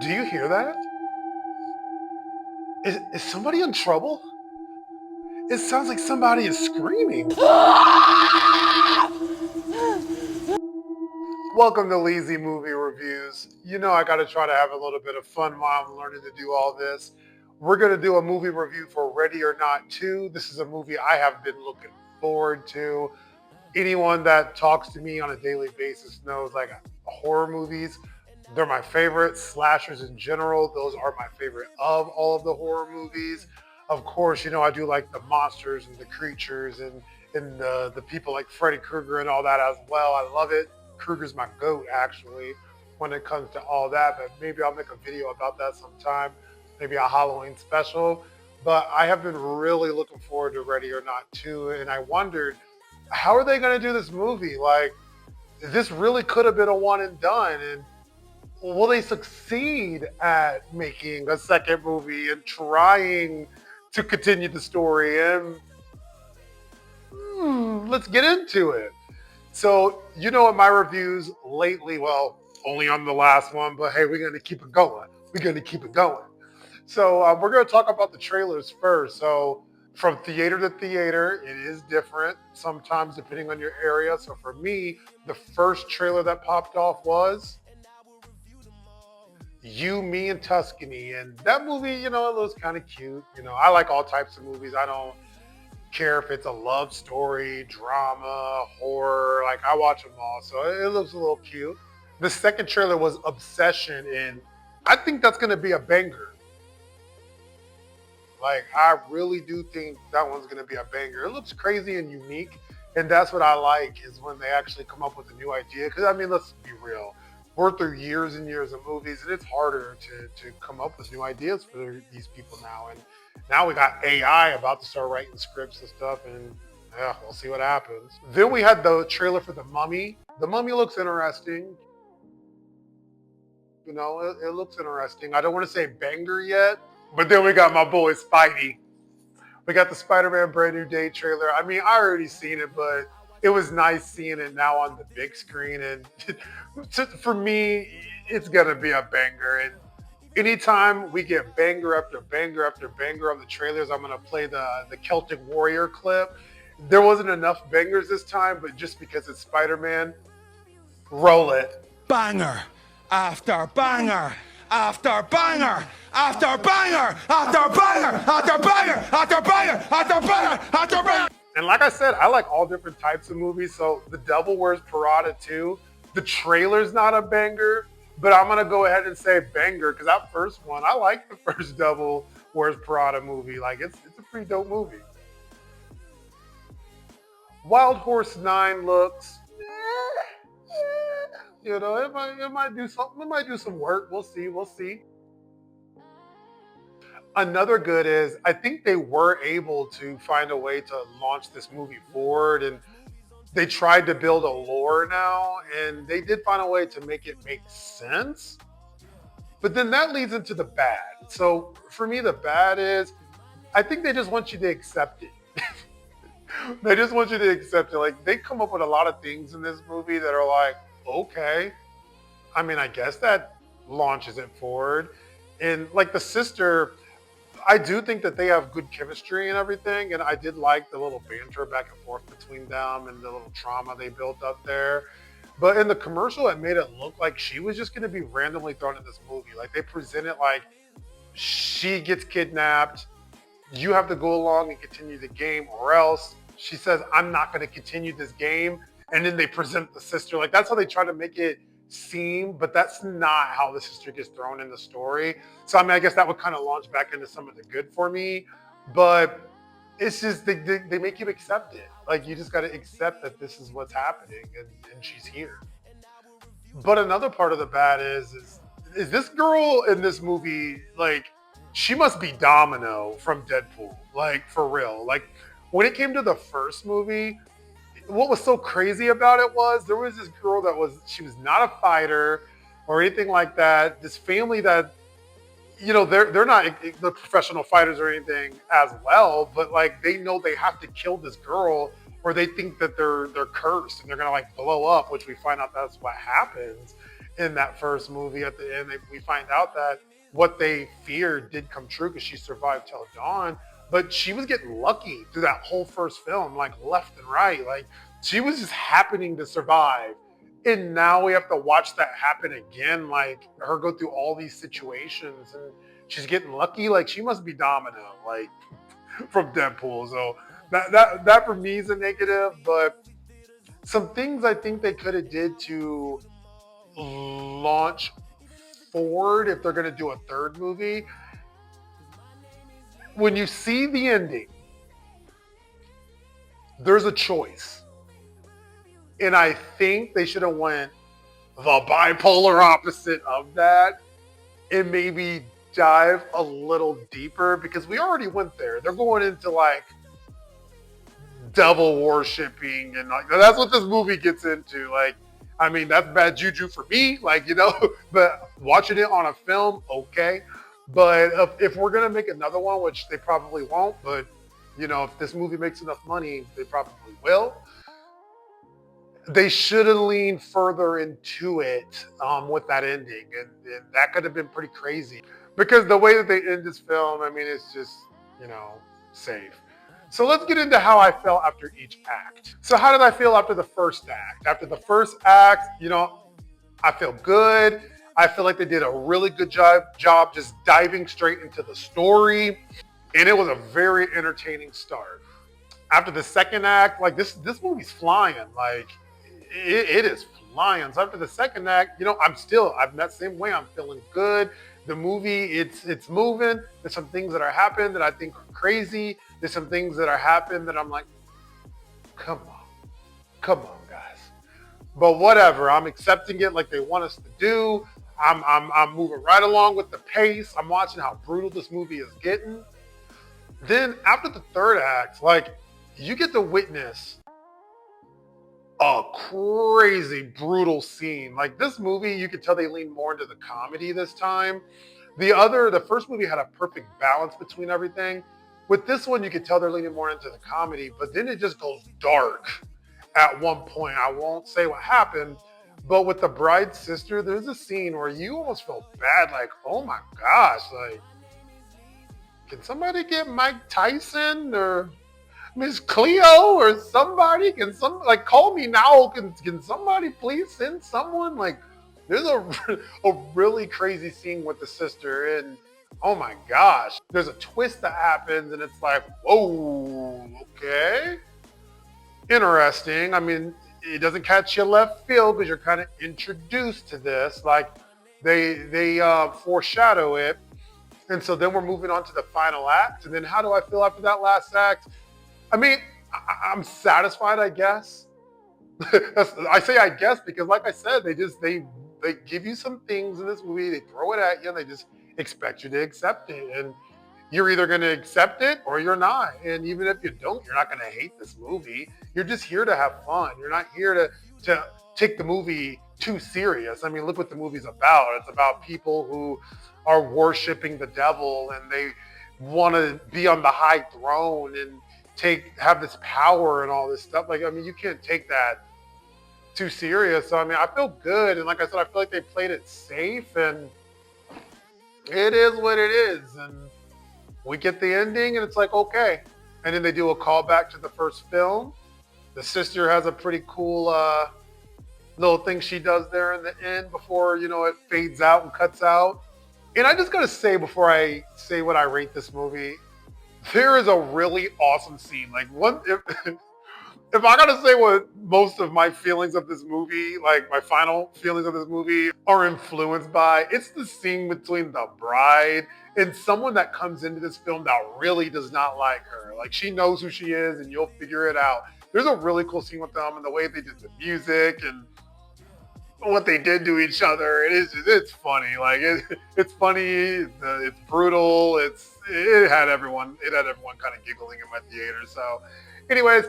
Do you hear that? Is somebody in trouble? It sounds like somebody is screaming. Welcome to Lazy Movie Reviews. You know I gotta try to have a little bit of fun while I'm learning to do all this. We're gonna do a movie review for Ready or Not 2. This is a movie I have been looking forward to. Anyone that talks to me on a daily basis knows like horror movies, they're my favorite. Slashers in general, those are my favorite of all of the horror movies. Of course, you know I do like the monsters and the creatures and the people like Freddy Krueger and all that as well. I love it. Krueger's my goat actually when it comes to all that. But maybe I'll make a video about that sometime. Maybe a Halloween special. But I have been really looking forward to Ready or Not 2, and I wondered how are they going to do this movie? Like, this really could have been a one and done. And will they succeed at making a second movie and trying to continue the story? And let's get into it. So, you know, in my reviews lately, well, only on the last one, but hey, we're going to keep it going. We're going to keep it going. So we're going to talk about the trailers first. So from theater to theater, it is different sometimes depending on your area. So for me, the first trailer that popped off was You, Me, and Tuscany. And that movie, you know, it looks kind of cute. You know, I like all types of movies. I don't care if it's a love story, drama, horror. Like I watch them all. So it looks a little cute. The second trailer was Obsession. And I think that's going to be a banger. Like I really do think that one's gonna be a banger. It looks crazy and unique, and that's what I like is when they actually come up with a new idea. Because I mean, let's be real, we're through years and years of movies, and it's harder to come up with new ideas for these people now. And now we got AI about to start writing scripts and stuff, and yeah, we'll see what happens. Then we had the trailer for The Mummy. The Mummy looks interesting. You know, it looks interesting. I don't want to say banger yet, but then we got my boy Spidey. We got the Spider-Man Brand New Day trailer. I mean, I already seen it, but it was nice seeing it now on the big screen. And for me, it's gonna be a banger. And anytime we get banger after banger after banger on the trailers, I'm gonna play the Celtic Warrior clip. There wasn't enough bangers this time, but just because it's Spider-Man, roll it. Banger after banger after banger after banger after banger after banger after banger after banger after banger. And like I said, I like all different types of movies. So The Devil Wears Prada 2, the trailer's not a banger, but I'm gonna go ahead and say banger because that first one, I like the first Devil Wears Prada movie. Like it's a pretty dope movie. Wild Horse 9 looks, you know, it might do something. It might do some work. We'll see. We'll see. Another good is I think they were able to find a way to launch this movie forward, and they tried to build a lore now, and they did find a way to make it make sense. But then that leads into the bad. So for me, the bad is I think they just want you to accept it. They just want you to accept it. Like they come up with a lot of things in this movie that are like, okay. I mean, I guess that launches it forward. And like the sister, I do think that they have good chemistry and everything, and I did like the little banter back and forth between them and the little trauma they built up there. But in the commercial, it made it look like she was just going to be randomly thrown in this movie. Like they present it like she gets kidnapped, you have to go along and continue the game, or else she says, "I'm not going to continue this game." And then they present the sister like that's how they try to make it seem, but that's not how the sister gets thrown in the story. So I mean, I guess that would kind of launch back into some of the good for me, but it's just they make you accept it. Like you just got to accept that this is what's happening, and she's here. But another part of the bad is this girl in this movie like she must be Domino from Deadpool, like for real. Like when it came to the first movie, what was so crazy about it was there was this girl that was she was not a fighter or anything like that. This family that you know they're not the professional fighters or anything as well, but like they know they have to kill this girl or they think that they're cursed and they're gonna like blow up, which we find out that's what happens. in that first movie. At the end, we find out that what they feared did come true because she survived till dawn. But she was getting lucky through that whole first film, like left and right. Like she was just happening to survive. And now we have to watch that happen again, like her go through all these situations and she's getting lucky. Like she must be Domino, like from Deadpool. So that for me is a negative, but some things I think they could have did to launch forward if they're going to do a third movie. When you see the ending, there's a choice. And I think they should have went the bipolar opposite of that and maybe dive a little deeper because we already went there. They're going into like devil worshipping and like that's what this movie gets into. Like, I mean, that's bad juju for me, like, but watching it on a film, okay. But if we're gonna make another one, which they probably won't, but if this movie makes enough money, they probably will. They should have leaned further into it with that ending, and that could have been pretty crazy. Because the way that they end this film, I mean, it's just safe. So let's get into how I felt after each act. So how did I feel after the first act? After the first act, I feel good. I feel like they did a really good job just diving straight into the story. And it was a very entertaining start. After the second act, like this movie's flying. Like it is flying. So after the second act, I'm that same way. I'm feeling good. The movie, it's moving. There's some things that are happening that I think are crazy. There's some things that are happening that I'm like, come on, guys. But whatever, I'm accepting it like they want us to do. I'm moving right along with the pace. I'm watching how brutal this movie is getting. Then after the third act, like you get to witness a crazy brutal scene. Like this movie, you could tell they leaned more into the comedy this time. The first movie had a perfect balance between everything. With this one, you could tell they're leaning more into the comedy, but then it just goes dark at one point. I won't say what happened, but with the bride's sister, there's a scene where you almost feel bad, like, oh my gosh, like, can somebody get Mike Tyson or Miss Cleo or somebody? Call me now? Can somebody please send someone? Like, there's a really crazy scene with the sister, and oh my gosh, there's a twist that happens, and it's like, whoa, okay, interesting. I mean, it doesn't catch you left field because you're kind of introduced to this, like they foreshadow it, and so then we're moving on to the final act. And then how do I feel after that last act? I mean, I'm satisfied, I guess. I say I guess because, like I said, they give you some things in this movie, they throw it at you, and they just expect you to accept it. And you're either going to accept it or you're not. And even if you don't, you're not going to hate this movie. You're just here to have fun. You're not here to take the movie too serious. I mean, look what the movie's about. It's about people who are worshiping the devil and they want to be on the high throne and have this power and all this stuff. Like, I mean, you can't take that too serious. So, I mean, I feel good. And like I said, I feel like they played it safe, and it is what it is. And we get the ending and it's like, okay. And then they do a callback to the first film. The sister has a pretty cool little thing she does there in the end before, it fades out and cuts out. And I just got to say, before I say what I rate this movie, there is a really awesome scene. Like, if I gotta say what most of my feelings of this movie, like my final feelings of this movie, are influenced by, it's the scene between the bride and someone that comes into this film that really does not like her. Like, she knows who she is and you'll figure it out. There's a really cool scene with them and the way they did the music and what they did to each other. It's funny. Like, it's funny. It's brutal. It had everyone kind of giggling in my theater. So anyways,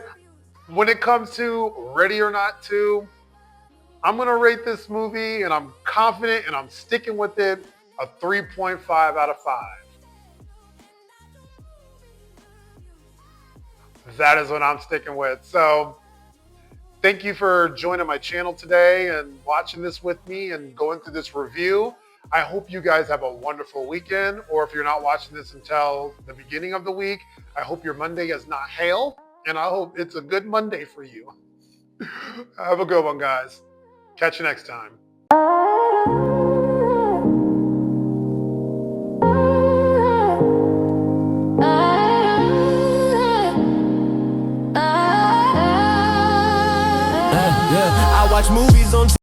when it comes to Ready or Not 2, I'm going to rate this movie, and I'm confident, and I'm sticking with it, a 3.5 out of 5. That is what I'm sticking with. So Thank you for joining my channel today and watching this with me and going through this review. I hope you guys have a wonderful weekend, or if you're not watching this until the beginning of the week, I hope your Monday is not hail, and I hope it's a good Monday for you. Have a good one, guys. Catch you next time. I watch movies on